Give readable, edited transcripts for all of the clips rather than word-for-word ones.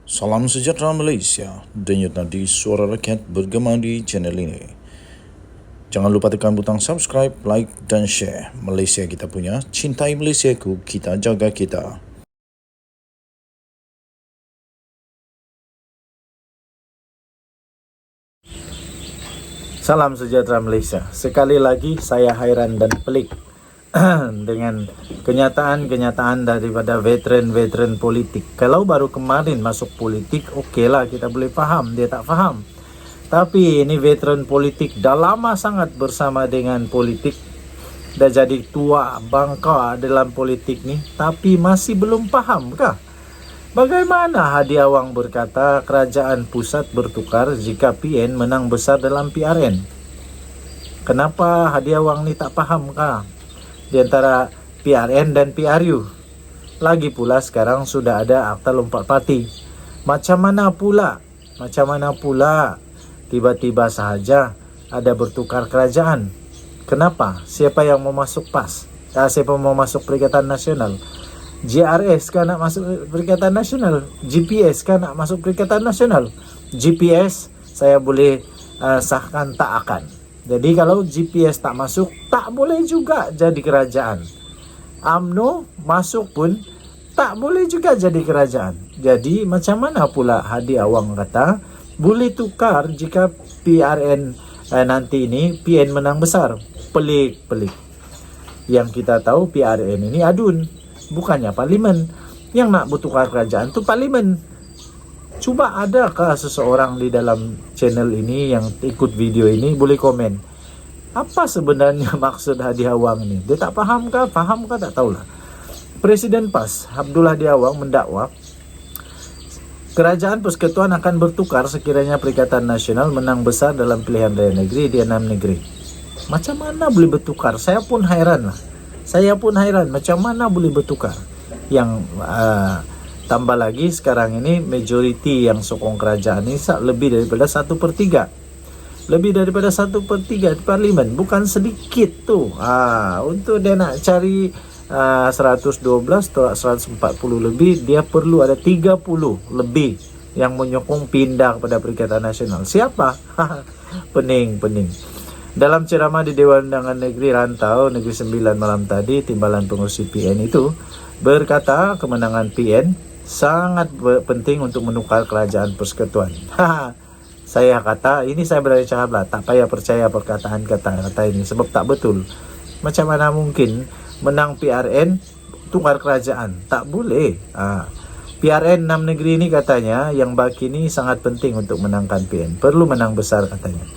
Salam sejahtera Malaysia, denyut nadi suara rakyat bergema di channel ini. Jangan lupa tekan butang subscribe, like dan share. Malaysia kita punya, cintai Malaysiaku, kita jaga kita. Salam sejahtera Malaysia. Sekali lagi saya hairan dan pelik dengan kenyataan-kenyataan daripada veteran-veteran politik. Kalau baru kemarin masuk politik, okeylah kita boleh faham, dia tak faham. Tapi ini veteran politik dah lama sangat bersama dengan politik, dah jadi tua bangka dalam politik ni, tapi masih belum faham kah? Bagaimana Hadi Awang berkata kerajaan pusat bertukar jika PN menang besar dalam PRN? Kenapa Hadi Awang ni tak faham kah di antara PRN dan PRU? Lagi pula sekarang sudah ada akta lompat parti. Macam mana pula tiba-tiba sahaja ada bertukar kerajaan? Kenapa? Siapa yang mau masuk PAS? Siapa mau masuk Perikatan Nasional? JRS kan nak masuk Perikatan Nasional, GPS kan nak masuk Perikatan Nasional. GPS saya boleh sahkan tak akan. Jadi kalau GPS tak masuk, tak boleh juga jadi kerajaan. UMNO masuk pun tak boleh juga jadi kerajaan. Jadi macam mana pula Hadi Awang kata boleh tukar jika PRN nanti ini PN menang besar? Pelik. Yang kita tahu PRN ini adun, bukannya parlimen. Yang nak bertukar kerajaan tu parlimen. Cuba adakah seseorang di dalam channel ini yang ikut video ini boleh komen apa sebenarnya maksud Hadi Awang ni? Dia tak faham kah? Faham kah? Tak tahulah. Presiden PAS Abdul Hadi Awang mendakwa kerajaan persekutuan akan bertukar sekiranya Perikatan Nasional menang besar dalam pilihan raya negeri di 6 negeri. Macam mana boleh bertukar? Saya pun hairan macam mana boleh bertukar. Yang tambah lagi sekarang ini majoriti yang sokong kerajaan ini lebih daripada 1/3. Lebih daripada 1/3 di parlimen. Bukan sedikit tu. Untuk dia nak cari 112 atau 140 lebih, dia perlu ada 30 lebih yang menyokong pindah kepada Perikatan Nasional. Siapa? Pening. Dalam ceramah di Dewan Undangan Negeri Rantau Negeri Sembilan malam tadi, Timbalan Pengurusi PN itu berkata kemenangan PN sangat penting untuk menukar kerajaan persekutuan. Saya kata, ini saya berani cakap lah, tak payah percaya perkataan kata ini sebab tak betul. Macam mana mungkin menang PRN tukar kerajaan? Tak boleh. PRN 6 negeri ini katanya yang baki ini sangat penting untuk menangkan PN. Perlu menang besar katanya.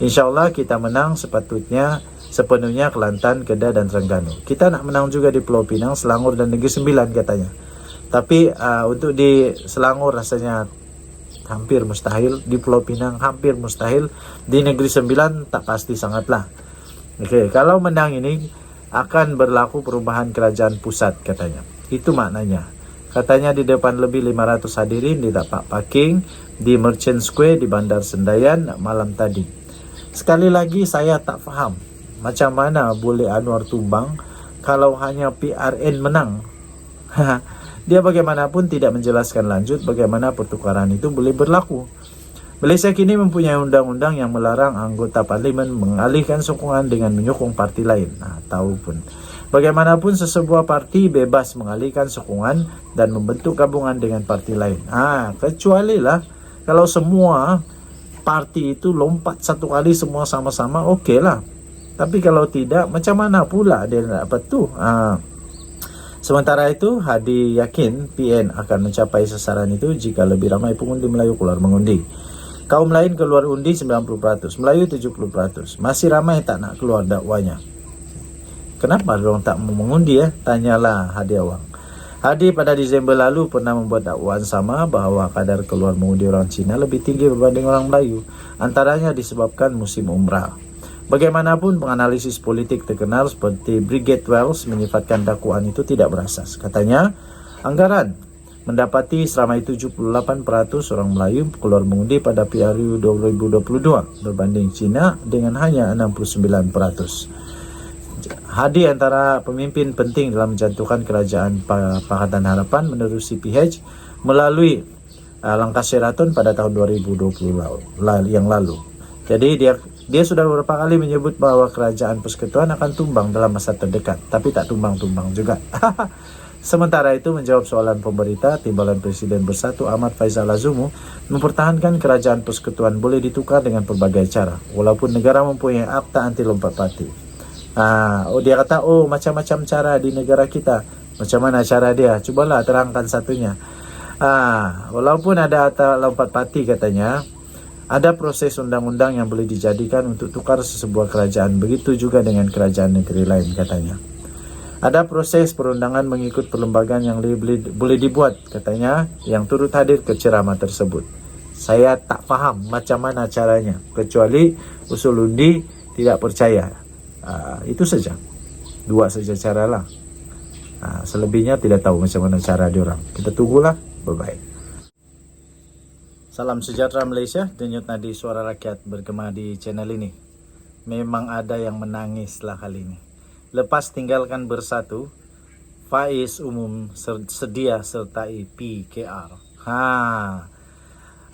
InsyaAllah kita menang sepenuhnya Kelantan, Kedah dan Terengganu. Kita nak menang juga di Pulau Pinang, Selangor dan Negeri Sembilan katanya. Tapi untuk di Selangor rasanya hampir mustahil, di Pulau Pinang hampir mustahil, di Negeri Sembilan tak pasti sangatlah. Okey, kalau menang ini akan berlaku perubahan kerajaan pusat katanya. Itu maknanya. Katanya di depan lebih 500 hadirin di tapak parking di Merchant Square di Bandar Sendayan malam tadi. Sekali lagi saya tak faham macam mana boleh Anwar tumbang kalau hanya PRN menang. Dia bagaimanapun tidak menjelaskan lanjut bagaimana pertukaran itu boleh berlaku. Malaysia kini mempunyai undang-undang yang melarang anggota parlimen mengalihkan sokongan dengan menyokong parti lain. Tahu pun. Bagaimanapun sesebuah parti bebas mengalihkan sokongan dan membentuk gabungan dengan parti lain. Kecuali lah kalau semua parti itu lompat satu kali semua sama-sama, okeylah. Tapi kalau tidak, macam mana pula dia nak dapat tu? Sementara itu, Hadi yakin PN akan mencapai sasaran itu jika lebih ramai pengundi Melayu keluar mengundi. Kaum lain keluar undi 90%, Melayu 70%. Masih ramai tak nak keluar dakwanya. Kenapa orang tak mau mengundi? Tanyalah Hadi Awang. Hadi pada Disember lalu pernah membuat dakwaan sama bahawa kadar keluar mengundi orang Cina lebih tinggi berbanding orang Melayu, antaranya disebabkan musim umrah. Bagaimanapun penganalisis politik terkenal seperti Brigade Wells menyifatkan dakwaan itu tidak berasas. Katanya, anggaran mendapati seramai 78% orang Melayu keluar mengundi pada PRU 2022 berbanding Cina dengan hanya 69%. Hadi antara pemimpin penting dalam menjatuhkan kerajaan Pakatan Harapan menurut CPH melalui langkah Sheraton pada tahun 2020 yang lalu. Jadi dia sudah beberapa kali menyebut bahwa kerajaan persekutuan akan tumbang dalam masa terdekat, tapi tak tumbang-tumbang juga. Sementara itu, menjawab soalan pemberita, Timbalan Presiden Bersatu Ahmad Faisal Azumu mempertahankan kerajaan persekutuan boleh ditukar dengan berbagai cara, walaupun negara mempunyai akta anti lompat parti. Dia kata, macam-macam cara di negara kita. Macam mana cara dia? Cubalah terangkan satunya. Walaupun ada akta lompat parti katanya, ada proses undang-undang yang boleh dijadikan untuk tukar sebuah kerajaan. Begitu juga dengan kerajaan negeri lain katanya. Ada proses perundangan mengikut perlembagaan yang boleh dibuat, katanya, yang turut hadir ke ceramah tersebut. Saya tak faham macam mana caranya, kecuali usul undi tidak percaya. Itu saja. Dua saja caralah. Selebihnya tidak tahu macam mana cara diorang. Kita tunggulah. Bye-bye. Salam sejahtera Malaysia, denyut nadi suara rakyat bergema di channel ini. Memang ada yang menangislah kali ini. Lepas tinggalkan Bersatu, Faiz umum sedia sertai PKR.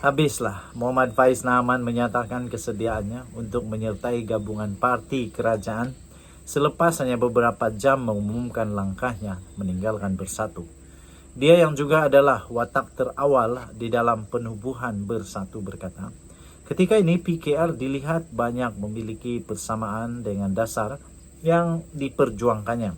Habislah. Muhammad Faiz Naaman menyatakan kesediaannya untuk menyertai gabungan parti kerajaan selepas hanya beberapa jam mengumumkan langkahnya meninggalkan Bersatu. Dia yang juga adalah watak terawal di dalam penubuhan Bersatu berkata, ketika ini PKR dilihat banyak memiliki persamaan dengan dasar yang diperjuangkannya.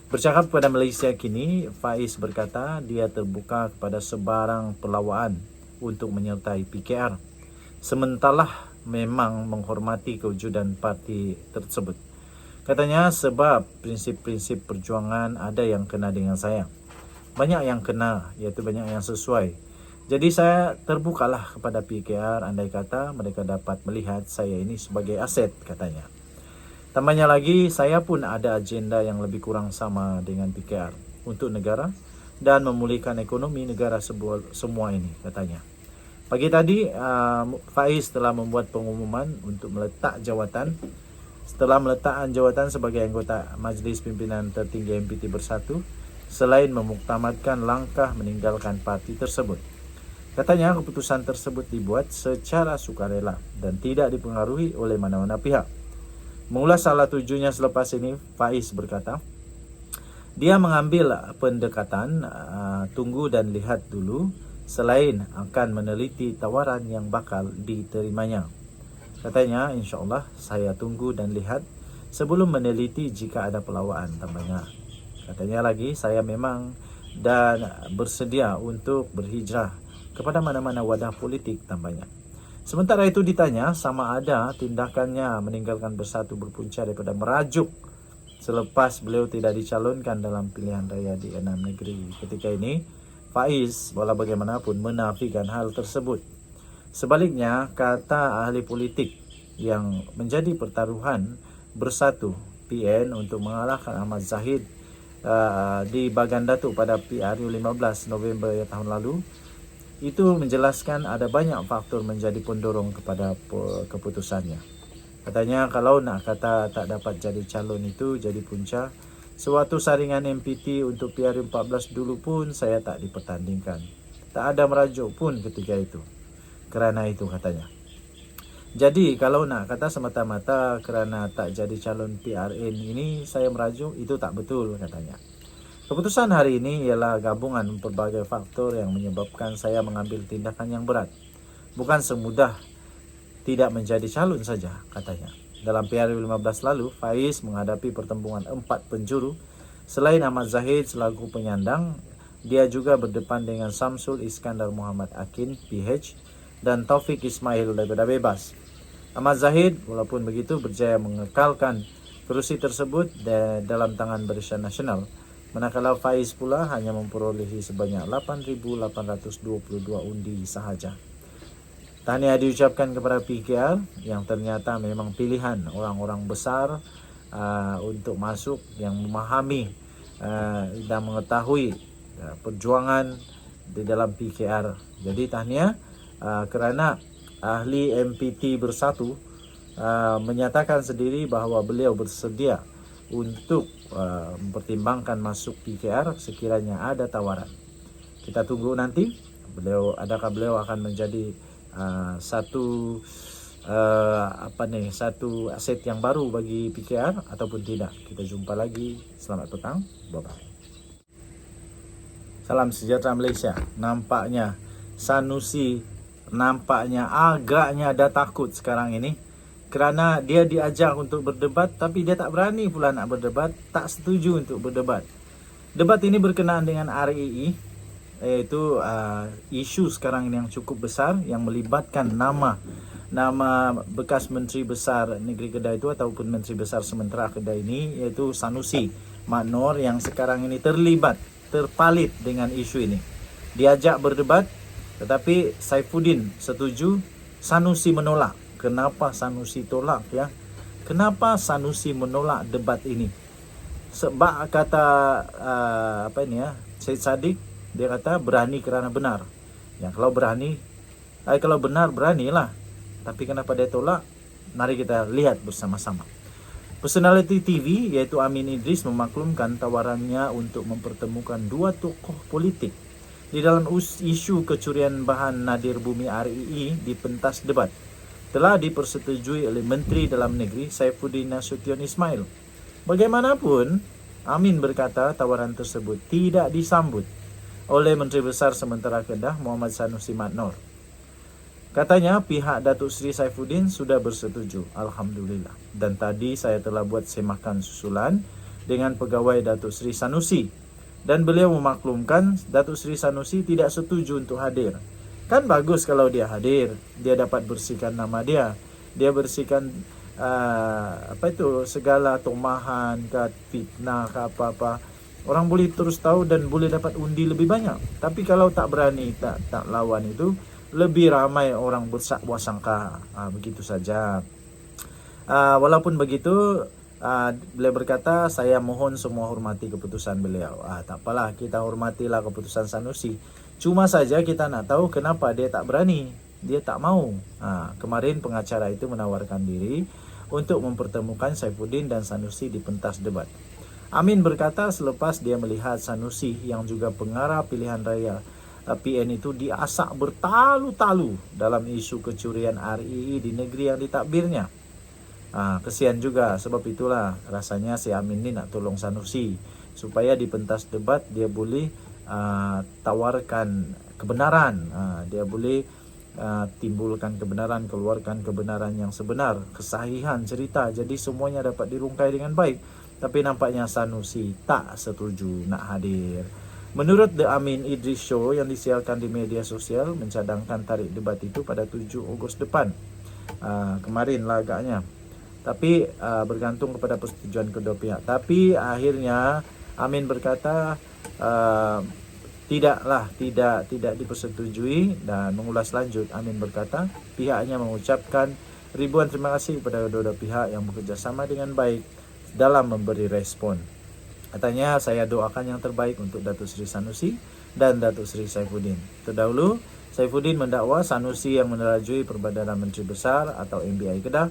Bercakap kepada Malaysia kini, Faiz berkata dia terbuka kepada sebarang perlawanan untuk menyertai PKR. Sementara memang menghormati kewujudan parti tersebut. Katanya sebab prinsip-prinsip perjuangan ada yang kena dengan saya. Banyak yang kena, iaitu banyak yang sesuai. Jadi saya terbukalah kepada PKR andai kata mereka dapat melihat saya ini sebagai aset, katanya. Tambahnya lagi, saya pun ada agenda yang lebih kurang sama dengan PKR untuk negara dan memulihkan ekonomi negara semua ini, katanya. Pagi tadi, Faiz telah membuat pengumuman untuk meletak jawatan. Setelah meletakkan jawatan sebagai anggota Majlis Pimpinan Tertinggi MPT Bersatu, selain memuktamadkan langkah meninggalkan parti tersebut. Katanya keputusan tersebut dibuat secara sukarela dan tidak dipengaruhi oleh mana-mana pihak. Mengulas salah tujuannya selepas ini, Faiz berkata, dia mengambil pendekatan tunggu dan lihat dulu selain akan meneliti tawaran yang bakal diterimanya. Katanya, insyaAllah saya tunggu dan lihat sebelum meneliti jika ada perlawanan, tambahnya. Katanya lagi, saya memang dan bersedia untuk berhijrah kepada mana-mana wadah politik, tambahnya. Sementara itu ditanya sama ada tindakannya meninggalkan Bersatu berpunca daripada merajuk selepas beliau tidak dicalonkan dalam pilihan raya di 6 negeri. Ketika ini, Faiz walau bagaimanapun menafikan hal tersebut. Sebaliknya, kata ahli politik yang menjadi pertaruhan Bersatu PN untuk mengalahkan Ahmad Zahid di Bagan Datuk pada PRU 15 November tahun lalu, itu menjelaskan ada banyak faktor menjadi pendorong kepada keputusannya. Katanya kalau nak kata tak dapat jadi calon itu jadi punca, sewaktu saringan MPT untuk PRU 14 dulu pun saya tak dipertandingkan. Tak ada merajuk pun ketika itu. Kerana itu, katanya. Jadi kalau nak kata semata-mata kerana tak jadi calon PRN ini saya merajuk, itu tak betul, katanya. Keputusan hari ini ialah gabungan berbagai faktor yang menyebabkan saya mengambil tindakan yang berat. Bukan semudah tidak menjadi calon saja, katanya. Dalam PRU 15 lalu, Faiz menghadapi pertembungan 4 penjuru. Selain Ahmad Zahid selaku penyandang, dia juga berdepan dengan Samsul Iskandar Muhammad Akin, PH, dan Taufik Ismail daripada Bebas. Ahmad Zahid, walaupun begitu, berjaya mengekalkan kerusi tersebut dalam tangan Barisan Nasional. Manakala Faiz pula hanya memperolehi sebanyak 8,822 undi sahaja. Tahniah diucapkan kepada PKR yang ternyata memang pilihan orang-orang besar untuk masuk yang memahami dan mengetahui perjuangan di dalam PKR. Jadi tahniah kerana ahli MPT Bersatu menyatakan sendiri bahawa beliau bersedia untuk mempertimbangkan masuk PKR sekiranya ada tawaran. Kita tunggu nanti Adakah beliau akan menjadi satu satu aset yang baru bagi PKR ataupun tidak? Kita jumpa lagi. Selamat petang. Bye bye. Salam sejahtera Malaysia. Nampaknya Sanusi agaknya ada takut sekarang ini, kerana dia diajak untuk berdebat tapi dia tak berani pula nak berdebat, tak setuju untuk berdebat. Debat ini berkenaan dengan REE, iaitu isu sekarang ini yang cukup besar yang melibatkan nama bekas Menteri Besar Negeri Kedah itu ataupun Menteri Besar sementara Kedah ini, iaitu Sanusi Mak Nor, yang sekarang ini terpalit dengan isu ini. Diajak berdebat tetapi Saifuddin setuju, Sanusi menolak. Kenapa Sanusi tolak ya? Kenapa Sanusi menolak debat ini? Sebab kata Syed Saddiq, dia kata berani kerana benar. Ya, kalau benar beranilah. Tapi kenapa dia tolak? Mari kita lihat bersama-sama. Personality TV yaitu Amin Idris memaklumkan tawarannya untuk mempertemukan dua tokoh politik di dalam isu kecurian bahan nadir bumi REE di pentas debat. Telah dipersetujui oleh Menteri Dalam Negeri Saifuddin Nasution Ismail. Bagaimanapun, Amin berkata tawaran tersebut tidak disambut oleh Menteri Besar sementara Kedah Muhammad Sanusi Mak Nor. Katanya pihak Datuk Seri Saifuddin sudah bersetuju, Alhamdulillah. Dan tadi saya telah buat semakan susulan dengan pegawai Datuk Seri Sanusi. Dan beliau memaklumkan Datuk Seri Sanusi tidak setuju untuk hadir. Kan bagus kalau dia hadir, dia dapat bersihkan nama dia. Dia bersihkan segala tomahan ke fitnah ke apa-apa. Orang boleh terus tahu dan boleh dapat undi lebih banyak. Tapi kalau tak berani, tak lawan itu, lebih ramai orang bersangka. Begitu saja. Walaupun begitu, beliau berkata, saya mohon semua hormati keputusan beliau. Tak apalah, kita hormatilah keputusan Sanusi. Cuma saja kita nak tahu kenapa dia tak berani, dia tak mau. Kemarin pengacara itu menawarkan diri untuk mempertemukan Saifuddin dan Sanusi di pentas debat. Amin berkata selepas dia melihat Sanusi yang juga pengarah pilihan raya PN itu diasak bertalu-talu dalam isu kecurian REE di negeri yang ditakbirnya. Kesian juga, sebab itulah rasanya si Amin ni nak tolong Sanusi supaya di pentas debat dia boleh tawarkan kebenaran, dia boleh timbulkan kebenaran, keluarkan kebenaran yang sebenar, kesahihan cerita, jadi semuanya dapat dirungkai dengan baik. Tapi nampaknya Sanusi tak setuju nak hadir. Menurut The Amin Idris Show yang disiarkan di media sosial, mencadangkan tarik debat itu pada 7 Ogos depan. Kemarin lah agaknya. Tapi bergantung kepada persetujuan kedua pihak. Tapi akhirnya Amin berkata tidak dipersetujui, dan mengulas lanjut Amin berkata pihaknya mengucapkan ribuan terima kasih kepada kedua pihak yang bekerjasama dengan baik dalam memberi respon. Katanya, saya doakan yang terbaik untuk Datuk Seri Sanusi dan Datuk Seri Saifuddin. Terdahulu, Saifuddin mendakwa Sanusi yang menerajui Perbadanan Menteri Besar atau MBI Kedah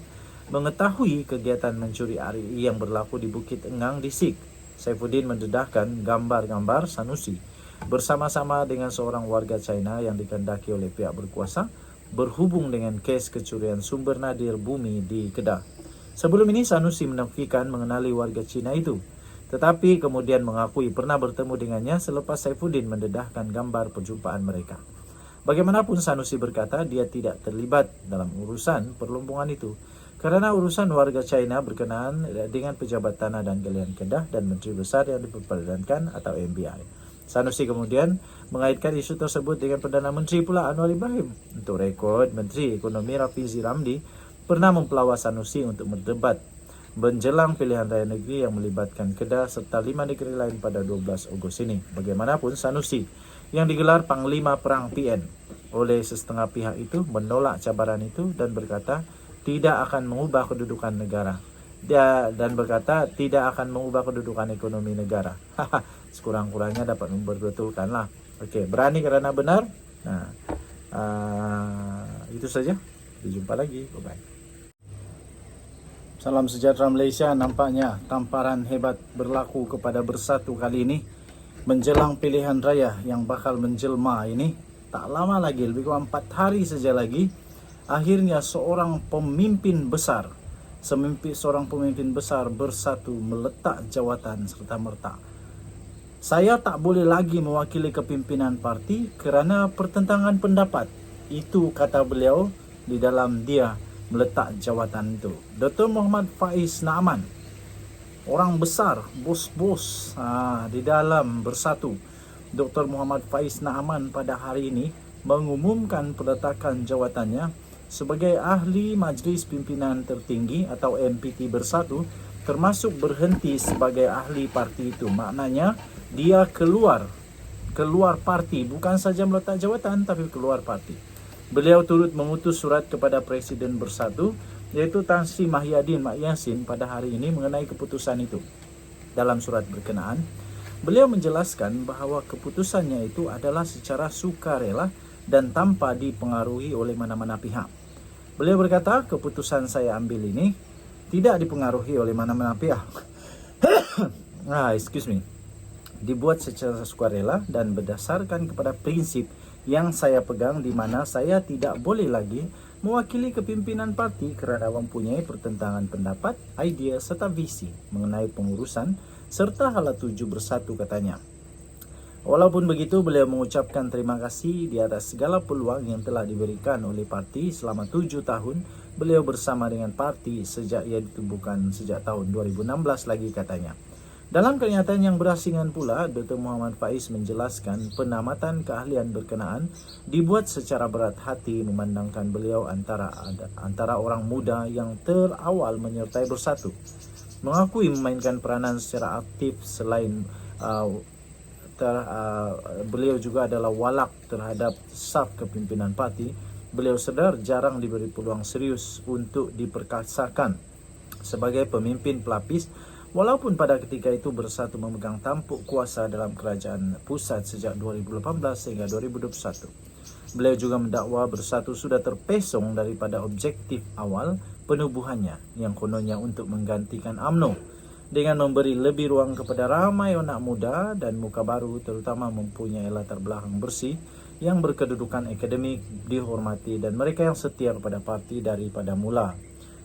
mengetahui kegiatan mencuri REE yang berlaku di Bukit Engang di Sik. Saifuddin mendedahkan gambar-gambar Sanusi bersama-sama dengan seorang warga China yang dikehendaki oleh pihak berkuasa berhubung dengan kes kecurian sumber nadir bumi di Kedah. Sebelum ini Sanusi menafikan mengenali warga Cina itu, tetapi kemudian mengakui pernah bertemu dengannya selepas Saifuddin mendedahkan gambar perjumpaan mereka. Bagaimanapun Sanusi berkata dia tidak terlibat dalam urusan perlumbungan itu kerana urusan warga China berkenaan dengan Pejabat Tanah dan Galian Kedah dan Menteri Besar yang diperpadankan atau MBI. Sanusi kemudian mengaitkan isu tersebut dengan Perdana Menteri pula Anwar Ibrahim. Untuk rekod, Menteri Ekonomi Rafizi Ramli pernah mempelawa Sanusi untuk berdebat menjelang pilihan raya negeri yang melibatkan Kedah serta 5 negeri lain pada 12 Ogos ini. Bagaimanapun, Sanusi yang digelar Panglima Perang PN oleh setengah pihak itu menolak cabaran itu dan berkata tidak akan mengubah kedudukan negara. Dan berkata tidak akan mengubah kedudukan ekonomi negara. Sekurang-kurangnya dapat memperbetulkanlah. Okey, berani kerana benar. Itu saja. Jumpa lagi. Bye-bye. Salam sejahtera Malaysia. Nampaknya tamparan hebat berlaku kepada Bersatu kali ini menjelang pilihan raya yang bakal menjelma ini. tak lama lagi, lebih kurang 4 hari saja lagi, akhirnya seorang pemimpin besar bersatu meletak jawatan serta merta. Saya tak boleh lagi mewakili kepimpinan parti kerana pertentangan pendapat. Itu kata beliau di dalam dia meletak jawatan itu. Dr. Muhammad Faiz Naaman, orang besar, bos-bos di dalam Bersatu. Dr. Muhammad Faiz Naaman pada hari ini mengumumkan peletakan jawatannya sebagai ahli Majlis Pimpinan Tertinggi atau MPT Bersatu, termasuk berhenti sebagai ahli parti itu. Maknanya dia keluar parti, bukan saja meletak jawatan tapi keluar parti. Beliau turut mengutus surat kepada Presiden Bersatu, yaitu Tan Sri Mahyadin Mak Yassin pada hari ini mengenai keputusan itu. Dalam surat berkenaan, beliau menjelaskan bahawa keputusannya itu adalah secara sukarela dan tanpa dipengaruhi oleh mana-mana pihak. Beliau berkata, keputusan saya ambil ini tidak dipengaruhi oleh mana-mana pihak. Dibuat secara sukarela dan berdasarkan kepada prinsip yang saya pegang, di mana saya tidak boleh lagi mewakili kepimpinan parti kerana mempunyai pertentangan pendapat, idea serta visi mengenai pengurusan serta hala tuju Bersatu, katanya. Walaupun begitu, beliau mengucapkan terima kasih di atas segala peluang yang telah diberikan oleh parti selama 7 tahun beliau bersama dengan parti sejak ia ditubuhkan sejak tahun 2016 lagi, katanya. Dalam kenyataan yang berasingan pula, Dr. Muhammad Faiz menjelaskan penamatan keahlian berkenaan dibuat secara berat hati memandangkan beliau antara orang muda yang terawal menyertai Bersatu. Mengakui memainkan peranan secara aktif selain beliau juga adalah walak terhadap saf kepimpinan parti. Beliau sedar jarang diberi peluang serius untuk diperkasakan sebagai pemimpin pelapis, walaupun pada ketika itu Bersatu memegang tampuk kuasa dalam kerajaan pusat sejak 2018 hingga 2021. Beliau juga mendakwa Bersatu sudah terpesong daripada objektif awal penubuhannya yang kononnya untuk menggantikan UMNO dengan memberi lebih ruang kepada ramai anak muda dan muka baru, terutama mempunyai latar belakang bersih yang berkedudukan akademik, dihormati dan mereka yang setia kepada parti daripada mula.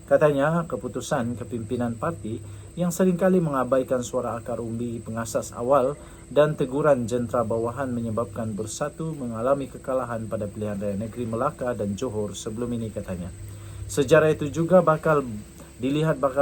Katanya, keputusan kepimpinan parti yang seringkali mengabaikan suara akar umbi pengasas awal dan teguran jentera bawahan menyebabkan Bersatu mengalami kekalahan pada pilihan raya negeri Melaka dan Johor sebelum ini, katanya. Sejarah itu juga bakal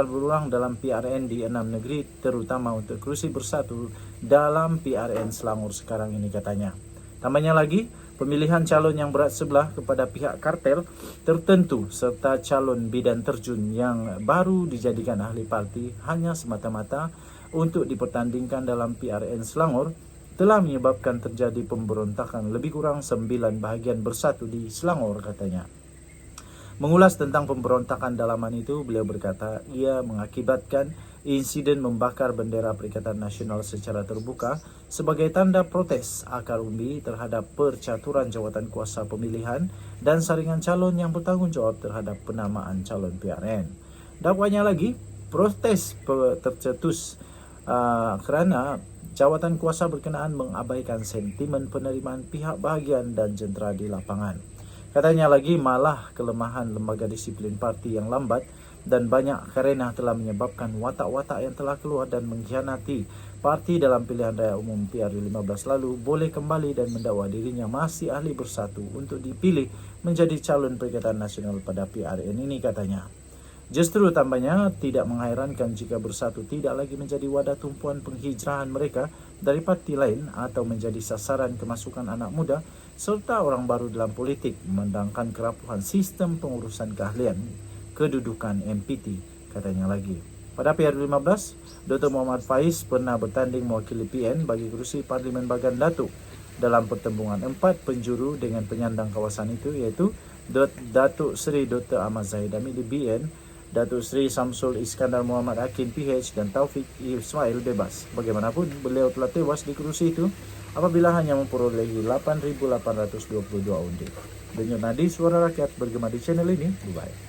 berulang dalam PRN di 6 negeri, terutama untuk kerusi Bersatu dalam PRN Selangor sekarang ini, katanya. Tambahnya lagi, pemilihan calon yang berat sebelah kepada pihak kartel tertentu serta calon bidan terjun yang baru dijadikan ahli parti hanya semata-mata untuk dipertandingkan dalam PRN Selangor telah menyebabkan terjadi pemberontakan lebih kurang 9 bahagian Bersatu di Selangor, katanya. Mengulas tentang pemberontakan dalaman itu, beliau berkata ia mengakibatkan insiden membakar bendera Perikatan Nasional secara terbuka sebagai tanda protes akar umbi terhadap percaturan jawatan kuasa pemilihan dan saringan calon yang bertanggungjawab terhadap penamaan calon PRN. Dakwanya lagi, protes tercetus kerana jawatan kuasa berkenaan mengabaikan sentimen penerimaan pihak bahagian dan jentera di lapangan. Katanya lagi, malah kelemahan lembaga disiplin parti yang lambat dan banyak kerana telah menyebabkan watak-watak yang telah keluar dan mengkhianati parti dalam pilihan raya umum PR15 lalu boleh kembali dan mendakwa dirinya masih ahli Bersatu untuk dipilih menjadi calon Perikatan Nasional pada PRN ini, katanya. Justru tambahnya, tidak mengherankan jika Bersatu tidak lagi menjadi wadah tumpuan penghijrahan mereka dari parti lain atau menjadi sasaran kemasukan anak muda serta orang baru dalam politik, memandangkan kerapuhan sistem pengurusan keahlian kedudukan MPT, katanya lagi. Pada PR15, Dr. Muhammad Faiz pernah bertanding mewakili PN bagi kerusi Parlimen Bagan Datuk dalam pertembungan 4 penjuru dengan penyandang kawasan itu, iaitu Datuk Seri Dr. Ahmad Zahid Hamidi BN, Datuk Seri Samsul Iskandar Muhammad Hakim PH dan Taufik Ismail bebas. Bagaimanapun, beliau telah tewas di kerusi itu apabila hanya memperolehi 8.822 undi. Denyut nadi suara rakyat bergema di channel ini. Bye-bye.